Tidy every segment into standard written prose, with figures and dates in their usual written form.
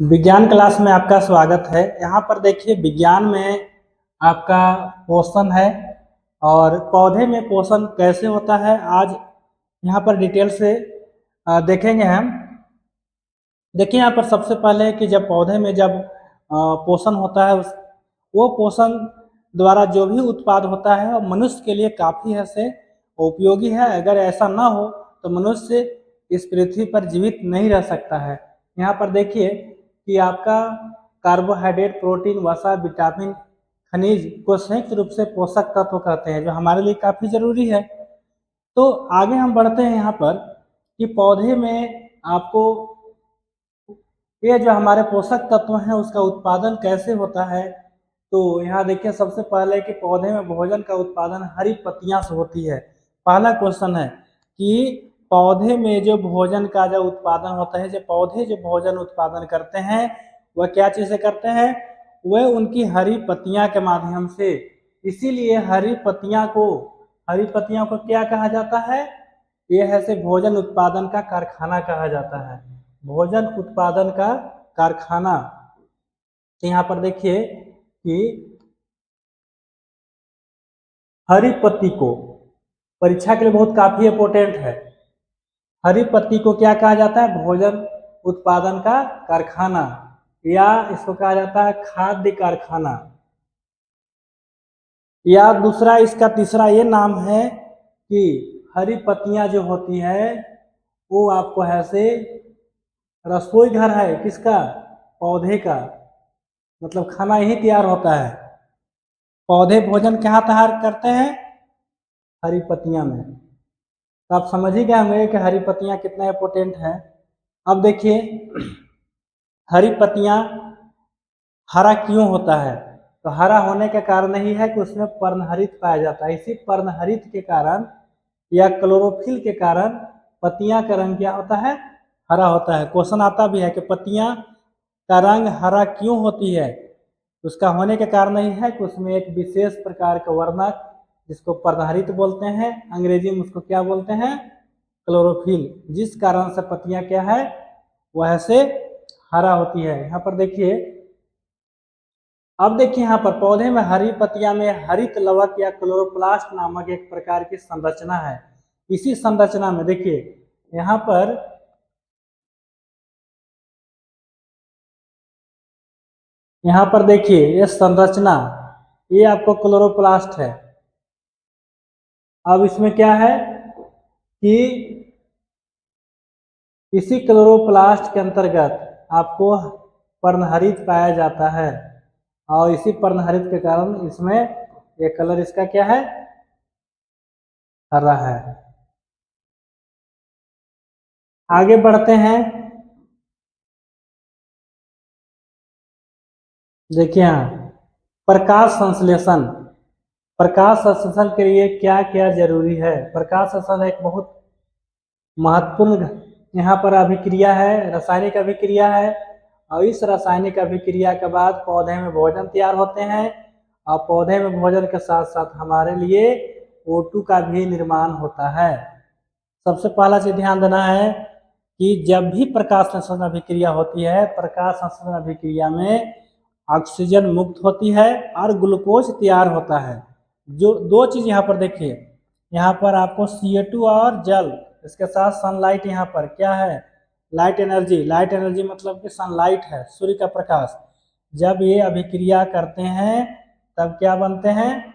विज्ञान क्लास में आपका स्वागत है। यहाँ पर देखिए विज्ञान में आपका पोषण है और पौधे में पोषण कैसे होता है आज यहाँ पर डिटेल से देखेंगे हम। देखिए यहाँ पर सबसे पहले कि जब पौधे में जब पोषण होता है वो पोषण द्वारा जो भी उत्पाद होता है वो मनुष्य के लिए काफ़ी हद से उपयोगी है। अगर ऐसा ना हो तो मनुष्य इस पृथ्वी पर जीवित नहीं रह सकता है। यहाँ पर देखिए कि आपका कार्बोहाइड्रेट, प्रोटीन, वसा, विटामिन, खनिज को संयुक्त रूप से पोषक तत्व कहते हैं, जो हमारे लिए काफ़ी ज़रूरी है। तो आगे हम बढ़ते हैं यहाँ पर कि पौधे में आपको ये जो हमारे पोषक तत्व हैं उसका उत्पादन कैसे होता है। तो यहाँ देखिए सबसे पहले कि पौधे में भोजन का उत्पादन हरी पत्तियां से होती है। पहला क्वेश्चन है कि पौधे में जो भोजन का जो उत्पादन होता है, जो पौधे जो भोजन उत्पादन करते हैं वह क्या चीज़ से करते हैं, वह उनकी हरी पत्तियां के माध्यम से। इसीलिए हरी पत्तियां को क्या कहा जाता है, यह है से भोजन उत्पादन का कारखाना कहा जाता है। भोजन उत्पादन का कारखाना। तो यहाँ पर देखिए कि हरी पत्ती को परीक्षा के लिए बहुत काफी इंपॉर्टेंट है। हरी पत्ती को क्या कहा जाता है, भोजन उत्पादन का कारखाना, या इसको कहा जाता है खाद्य कारखाना। या दूसरा इसका तीसरा ये नाम है कि हरी पत्तियां जो होती है वो आपको है से रसोई घर है किसका, पौधे का। मतलब खाना यही तैयार होता है। पौधे भोजन कहाँ तैयार करते हैं, हरी पत्तियां में। तो आप समझ ही गए होंगे कि हरी पत्तियां कितना इंपॉर्टेंट है। अब देखिए हरी पत्तियां हरा क्यों होता है, तो हरा होने का कारण ही है कि उसमें पर्णहरित पाया जाता है। इसी पर्णहरित के कारण या क्लोरोफिल के कारण पत्तियां का रंग क्या होता है, हरा होता है। क्वेश्चन आता भी है कि पत्तियां का रंग हरा क्यों होती है। उसका होने के कारण ही है कि उसमें एक विशेष प्रकार का वर्णक जिसको पर्णहरित बोलते हैं, अंग्रेजी में उसको क्या बोलते हैं, क्लोरोफिल, जिस कारण से पत्तियां क्या है वह से हरा होती है। यहाँ पर देखिए, अब देखिए यहाँ पर पौधे में हरी पत्तियां में हरित लवक या क्लोरोप्लास्ट नामक एक प्रकार की संरचना है। इसी संरचना में देखिए यहाँ पर देखिए ये संरचना, ये आपको क्लोरोप्लास्ट है। अब इसमें क्या है कि इसी क्लोरोप्लास्ट के अंतर्गत आपको पर्णहरित पाया जाता है और इसी पर्णहरित के कारण इसमें ये कलर इसका क्या है, हरा है। आगे बढ़ते हैं। देखिए यहाँ प्रकाश संश्लेषण। प्रकाश संश्लेषण के लिए क्या क्या जरूरी है। प्रकाश संश्लेषण एक बहुत महत्वपूर्ण यहाँ पर अभिक्रिया है, रासायनिक अभिक्रिया है। और इस रासायनिक अभिक्रिया के बाद पौधे में भोजन तैयार होते हैं और पौधे में भोजन के साथ साथ हमारे लिए O2 का भी निर्माण होता है। सबसे पहला चीज ध्यान देना है कि जब भी प्रकाश संश्लेषण अभिक्रिया होती है, प्रकाश संश्लेषण अभिक्रिया में ऑक्सीजन मुक्त होती है और ग्लूकोज तैयार होता है। जो दो चीज यहाँ पर देखिए, यहाँ पर आपको CO2 और जल, इसके साथ सनलाइट, यहाँ पर क्या है, लाइट एनर्जी। लाइट एनर्जी मतलब कि सनलाइट है, सूर्य का प्रकाश। जब ये अभिक्रिया करते हैं तब क्या बनते हैं,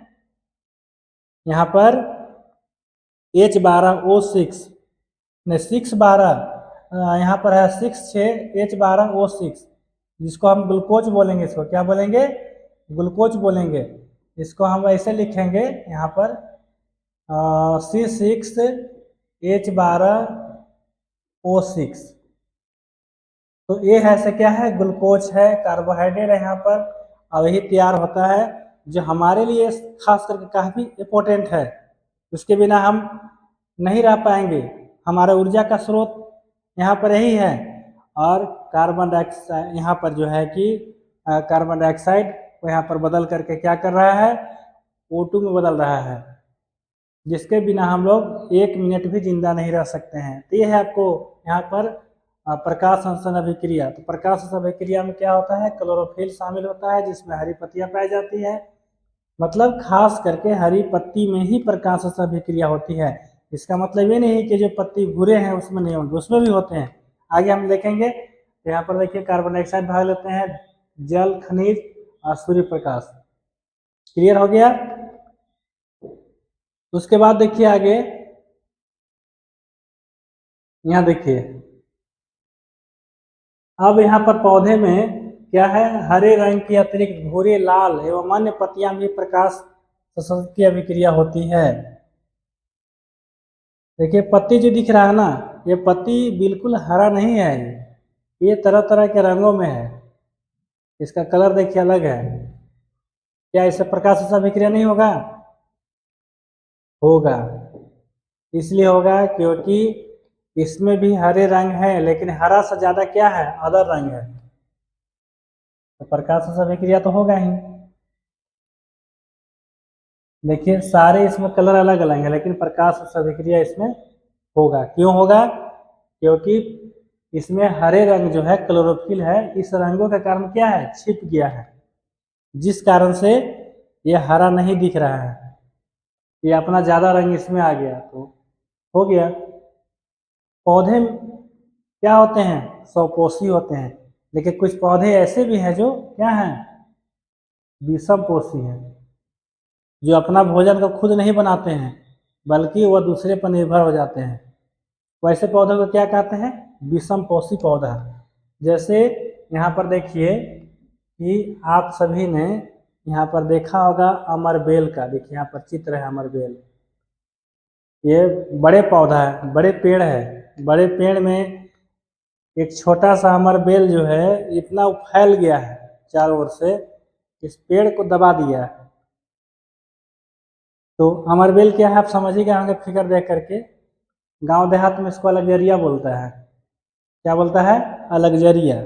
यहाँ पर H12O6 ने 612, यहाँ पर है 6,6H12O6, जिसको हम ग्लूकोज बोलेंगे। इसको क्या बोलेंगे, ग्लूकोज बोलेंगे। इसको हम ऐसे लिखेंगे यहाँ पर C6H12O6। तो ये है से क्या है, ग्लूकोज है, कार्बोहाइड्रेट है यहाँ पर, और यही तैयार होता है जो हमारे लिए खास करके काफ़ी इम्पोर्टेंट है। उसके बिना हम नहीं रह पाएंगे। हमारा ऊर्जा का स्रोत यहाँ पर यही है। और कार्बन डाइऑक्साइड यहाँ पर जो है कि कार्बन डाइऑक्साइड को यहाँ पर बदल करके क्या कर रहा है, O2 में बदल रहा है, जिसके बिना हम लोग 1 मिनट भी जिंदा नहीं रह सकते हैं। तो ये है आपको यहाँ पर प्रकाश संश्लेषण अभिक्रिया। तो प्रकाश संश्लेषण अभिक्रिया में क्या होता है, क्लोरोफिल शामिल होता है जिसमें हरी पत्तियां पाई जाती है। मतलब खास करके हरी पत्ती में ही प्रकाश संश्लेषण अभिक्रिया होती है। इसका मतलब ये नहीं कि जो पत्ती भूरे हैं उसमें नहीं होंगे, उसमें भी होते हैं। आगे हम देखेंगे। यहाँ पर देखिए कार्बन डाइऑक्साइड भाग लेते हैं, जल, खनिज और सूर्य प्रकाश। क्लियर हो गया। उसके बाद देखिए आगे, यहाँ देखिए अब यहाँ पर पौधे में क्या है, हरे रंग के अतिरिक्त भूरे, लाल एवं अन्य पत्तियां भी प्रकाश संश्लेषण की अभिक्रिया होती है। देखिए पत्ती जो दिख रहा है ना, ये पत्ती बिल्कुल हरा नहीं है, ये तरह तरह के रंगों में है। इसका कलर देखिए अलग है। क्या इससे प्रकाश संश्लेषण अभिक्रिया नहीं होगा? होगा। इसलिए होगा क्योंकि इसमें भी हरे रंग है, लेकिन हरा से ज्यादा क्या है, अदर रंग है, तो प्रकाश संश्लेषण अभिक्रिया तो होगा ही। देखिए सारे इसमें कलर अलग अलग है, लेकिन प्रकाश संश्लेषण अभिक्रिया इसमें होगा। क्यों होगा? क्योंकि इसमें हरे रंग जो है, क्लोरोफिल है, इस रंगों के कारण क्या है, छिप गया है, जिस कारण से ये हरा नहीं दिख रहा है। ये अपना ज्यादा रंग इसमें आ गया तो हो गया। पौधे क्या होते हैं, स्वपोषी होते हैं, लेकिन कुछ पौधे ऐसे भी हैं जो क्या हैं, विषमपोषी हैं, जो अपना भोजन को खुद नहीं बनाते हैं बल्कि वह दूसरे पर निर्भर हो जाते हैं। वैसे पौधों को क्या कहते हैं, विषमपोषी पौधा। जैसे यहाँ पर देखिए कि आप सभी ने यहाँ पर देखा होगा अमरबेल का। देखिए यहाँ पर चित्र है अमरबेल। ये बड़े पौधा है, बड़े पेड़ है। बड़े पेड़ में एक छोटा सा अमरबेल जो है इतना फैल गया है चारों ओर से, इस पेड़ को दबा दिया है। तो अमरबेल क्या है आप समझ ही गए होंगे फिगर देख करके। गांव देहात में इसको अलगजरिया बोलता है। क्या बोलता है, अलगजरिया।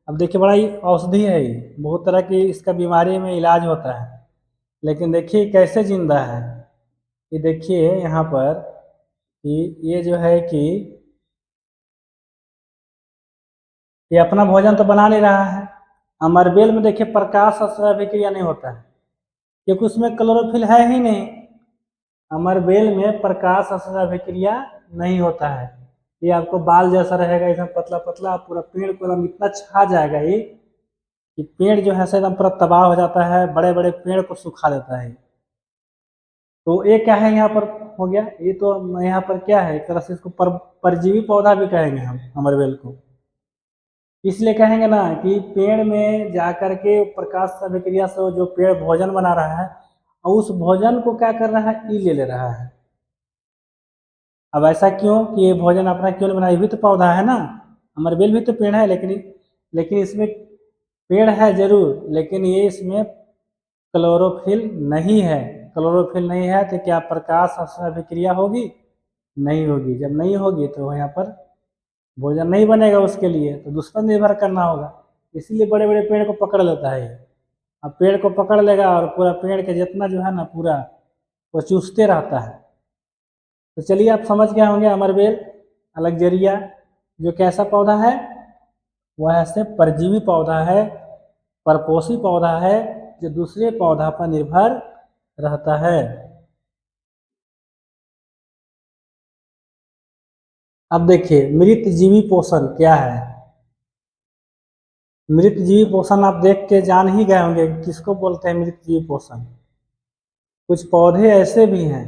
अब देखिए बड़ा ही औषधि है, ये बहुत तरह की इसका बीमारी में इलाज होता है। लेकिन देखिए कैसे जिंदा है। ये देखिए यहाँ पर कि ये जो है कि ये अपना भोजन तो बना नहीं रहा है। अमरबेल में देखिए प्रकाश संश्लेषण अभिक्रिया नहीं होता है क्योंकि उसमें क्लोरोफिल है ही नहीं। अमरबेल में प्रकाश संश्लेषण अभिक्रिया नहीं होता है। ये आपको बाल जैसा रहेगा, एकदम पतला पतला, पूरा पेड़ को एकदम इतना छा जाएगा ये कि पेड़ जो है एकदम पूरा तबाह हो जाता है, बड़े बड़े पेड़ को सुखा देता है। तो ये क्या है यहाँ पर हो गया, ये तो यहाँ पर क्या है, एक तरह से इसको परजीवी पौधा भी कहेंगे हम अमरबेल को। इसलिए कहेंगे ना कि पेड़ में जाकर के प्रकाश अभिक्रिया से जो पेड़ भोजन बना रहा है और उस भोजन को क्या कर रहा है, ई ले रहा है। अब ऐसा क्यों कि ये भोजन अपना क्यों नहीं बना, ये भी तो पौधा है ना, अमरबेल भी तो पेड़ है, लेकिन इसमें पेड़ है जरूर, लेकिन ये इसमें क्लोरोफिल नहीं है। क्लोरोफिल नहीं है तो क्या प्रकाश संश्लेषण अभिक्रिया होगी? नहीं होगी। जब नहीं होगी तो यहाँ पर भोजन नहीं बनेगा उसके लिए, तो दूसरा निर्भर करना होगा। इसीलिए बड़े बड़े पेड़ को पकड़ लेता है ये। अब पेड़ को पकड़ लेगा और पूरा पेड़ के जितना जो है ना पूरा वो चूसते रहता है। तो चलिए आप समझ गए होंगे अमरबेल अलगजरिया जो कैसा पौधा है, वह ऐसे परजीवी पौधा है, परपोषी पौधा है, जो दूसरे पौधा पर निर्भर रहता है। अब देखिए मृत जीवी पोषण क्या है। मृत जीवी पोषण आप देख के जान ही गए होंगे किसको बोलते हैं मृत जीवी पोषण। कुछ पौधे ऐसे भी हैं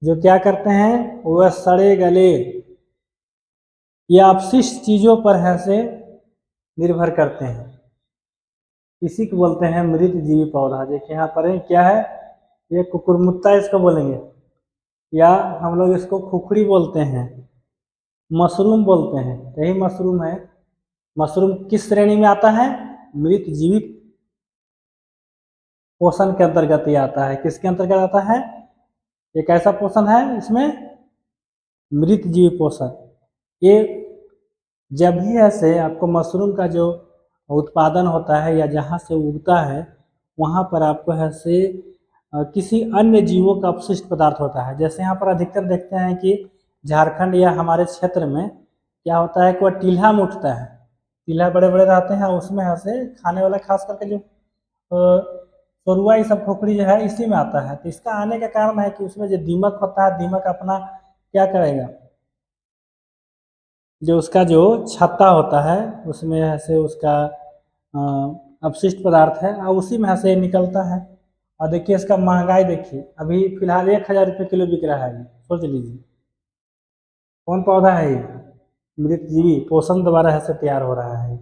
जो क्या करते हैं, वह सड़े गले या अपशिष्ट चीजों पर है से निर्भर करते हैं। इसी को बोलते हैं मृत जीवी पौधा। देखिए यहाँ पर क्या है, ये कुकुरमुत्ता इसको बोलेंगे, या हम लोग इसको खुखड़ी बोलते हैं, मशरूम बोलते हैं। यही मशरूम है। मशरूम किस श्रेणी में आता है, मृत जीवी पोषण के अंतर्गत ये आता है। किसके अंतर्गत आता है, एक ऐसा पोषण है इसमें मृत जीवी पोषण। ये जब भी ऐसे आपको मशरूम का जो उत्पादन होता है या जहाँ से उगता है वहाँ पर आपको ऐसे किसी अन्य जीवों का अपशिष्ट पदार्थ होता है। जैसे यहाँ पर अधिकतर देखते हैं कि झारखंड या हमारे क्षेत्र में क्या होता है कि वह टील्हा में उठता है। टील्हा बड़े बड़े रहते हैं, उसमें ऐसे खाने वाला खास करके जो सरुआ ये सब खोखड़ी जो है इसी में आता है। तो इसका आने का कारण है कि उसमें जो दीमक होता है, दीमक अपना क्या करेगा, जो उसका जो छत्ता होता है उसमें ऐसे उसका अ, अपशिष्ट पदार्थ है और उसी में से निकलता है। और देखिए इसका महंगाई देखिए, अभी फिलहाल 1,000 रुपये किलो बिक रहा है, ये सोच लीजिए। कौन पौधा है ये? मृतजीवी पोषण द्वारा ऐसे तैयार हो रहा है।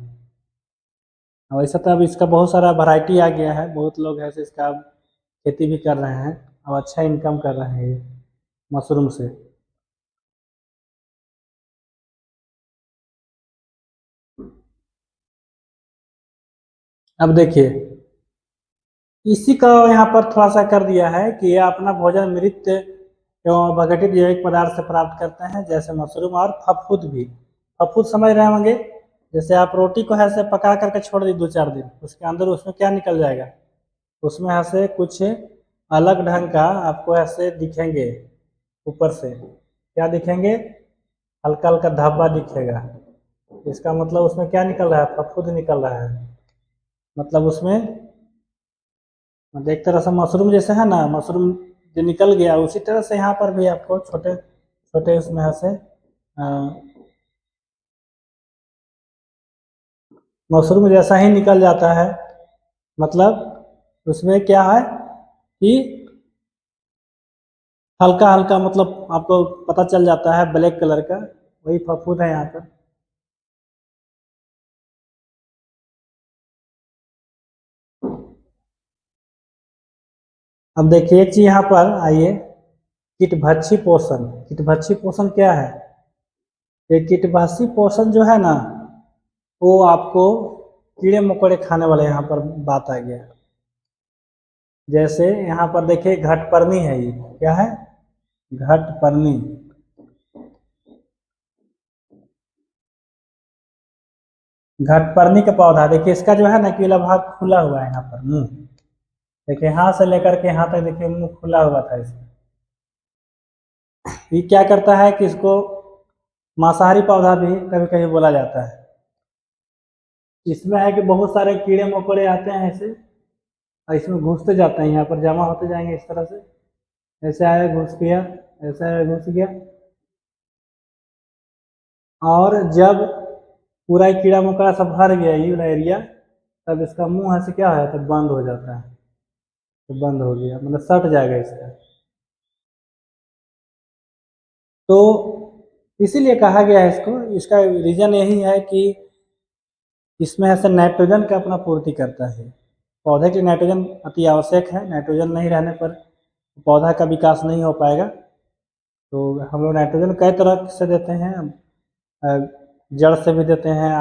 और वैसे तो अब इसका बहुत सारा वैरायटी आ गया है, बहुत लोग ऐसे इसका खेती भी कर रहे हैं और अच्छा इनकम कर रहे हैं ये मशरूम से। अब देखिए इसी का यहाँ पर थोड़ा सा कर दिया है कि ये अपना भोजन मृत एवं विघटित जैविक पदार्थ से प्राप्त करते हैं, जैसे मशरूम और फफूद भी। फफूद समझ रहे होंगे, जैसे आप रोटी को ऐसे पका करके छोड़ दी 2-4 दिन, उसके अंदर उसमें क्या निकल जाएगा, उसमें ऐसे कुछ अलग ढंग का आपको ऐसे दिखेंगे, ऊपर से क्या दिखेंगे, हल्का हल्का धब्बा दिखेगा। इसका मतलब उसमें क्या निकल रहा है, फफूद निकल रहा है। मतलब उसमें मतलब एक तरह से मशरूम जैसे है ना, मशरूम जो निकल गया उसी तरह से यहाँ पर भी आपको छोटे छोटे उसमें से अ, मशरूम जैसा ही निकल जाता है। मतलब उसमें क्या है कि हल्का हल्का मतलब आपको पता चल जाता है ब्लैक कलर का, वही फफूद है यहाँ पर। अब देखिए एक चीज यहाँ पर आइए, कीटभक्षी पोषण। कीटभक्षी पोषण क्या है? ये कीटभक्षी पोषण जो है ना, वो आपको कीड़े मकोड़े खाने वाले यहाँ पर बात आ गया। जैसे यहाँ पर देखिए घटपर्णी है, ये क्या है, घटपर्णी। घटपर्णी का पौधा देखिए, इसका जो है ना कीला भाग खुला हुआ है यहाँ पर, मुंह देखिए यहाँ से लेकर के यहाँ तक देखिए मुंह खुला हुआ था इसका। ये क्या करता है कि इसको मांसाहारी पौधा भी कभी कभी बोला जाता है। इसमें है कि बहुत सारे कीड़े मकोड़े आते हैं ऐसे, और इसमें घुसते जाते हैं, यहाँ पर जमा होते जाएंगे इस तरह से। ऐसे आया घुस गया, ऐसे आया घुस गया। और जब पूरा ही कीड़ा मकोड़ा सब भर गया ये वाला एरिया, तब इसका मुंह ऐसे क्या है, तब बंद हो जाता है। तो बंद हो गया मतलब सट जाएगा इसका। तो इसीलिए कहा गया है इसको, इसका रीजन यही है कि इसमें ऐसे नाइट्रोजन का अपना पूर्ति करता है। पौधे के नाइट्रोजन अति आवश्यक है, नाइट्रोजन नहीं रहने पर पौधा का विकास नहीं हो पाएगा। तो हम लोग नाइट्रोजन कई तरह से देते हैं, अ, जड़ से भी देते हैं,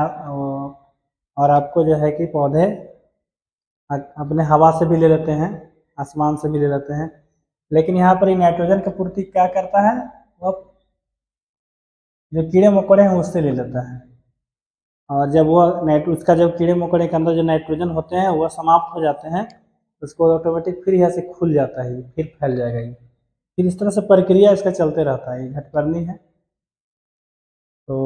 और आपको जो है कि पौधे अपने हवा से भी ले लेते हैं, आसमान से भी ले लेते हैं। लेकिन यहाँ पर ये नाइट्रोजन की पूर्ति क्या करता है, वो जो कीड़े मकोड़े हैं उससे ले लेता है। और जब वो नाइट उसका जब कीड़े मकोड़े के अंदर जो नाइट्रोजन होते हैं वो समाप्त हो जाते हैं, तो उसको ऑटोमेटिक फिर यहाँ से खुल जाता है, ये फिर फैल जाएगा ये। फिर इस तरह से प्रक्रिया इसका चलते रहता है, ये घटपर्णी है। तो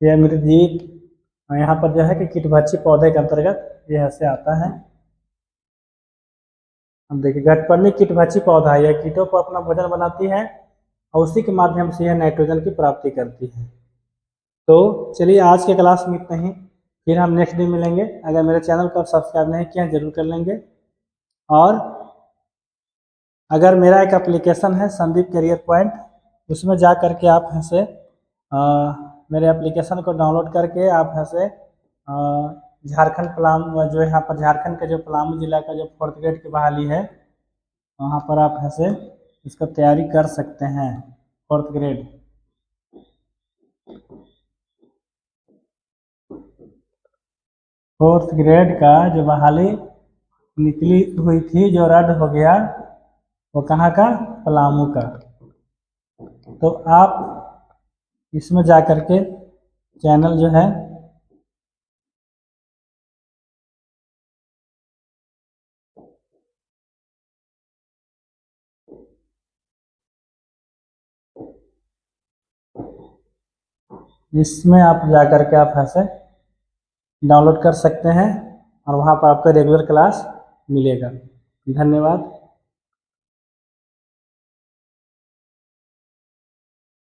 ये मृतजीव यहाँ पर जो है कि कीटभक्षी पौधे के अंतर्गत ये ऐसे आता है। हम देखिए घटपर्णी कीटभक्षी पौधा है, यह कीटों को अपना भोजन बनाती है और उसी के माध्यम से यह नाइट्रोजन की प्राप्ति करती है। तो चलिए आज के क्लास में इतना ही, फिर हम नेक्स्ट दिन मिलेंगे। अगर मेरे चैनल को आप सब्सक्राइब नहीं किया जरूर कर लेंगे। और अगर मेरा एक एप्लीकेशन है संदीप करियर पॉइंट, उसमें जा करके आप ऐसे मेरे एप्लीकेशन को डाउनलोड करके आप ऐसे झारखंड पलामू, जो यहाँ पर झारखंड के जो पलामू जिला का जो 4th ग्रेड की बहाली है, वहाँ पर आप ऐसे इसका तैयारी कर सकते हैं। 4th ग्रेड 4th ग्रेड का जो बहाली निकली हुई थी, जो रद्द हो गया, वो कहाँ का, पलामू का। तो आप इसमें जा करके चैनल जो है इसमें आप जा कर के आप ऐसे डाउनलोड कर सकते हैं और वहाँ पर आपका रेगुलर क्लास मिलेगा। धन्यवाद।